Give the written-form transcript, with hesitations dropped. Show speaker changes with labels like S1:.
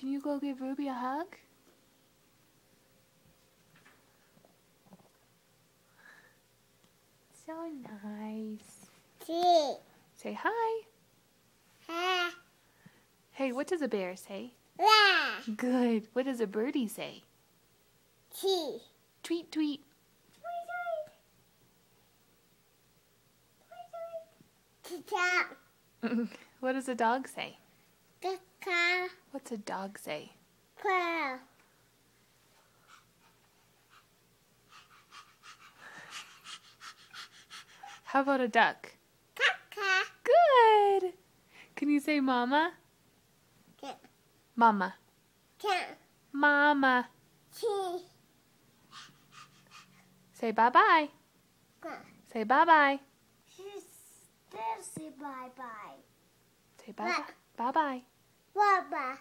S1: Can you go give Ruby a hug? So nice. Say hi.
S2: Hi.
S1: Hey, what does a bear say?
S2: La.
S1: Good. What does a birdie say?
S2: Tea.
S1: Tweet, tweet. What does a dog say?
S2: Kaka.
S1: What's a dog say?
S2: Quail.
S1: How about a duck?
S2: Kaka.
S1: Good. Can you say mama?
S2: Can.
S1: Mama.
S2: Can.
S1: Mama.
S2: Tea.
S1: Say bye-bye. Say bye-bye.
S2: Still say bye-bye.
S1: Say bye-bye. Bye-bye.
S2: Bye-bye.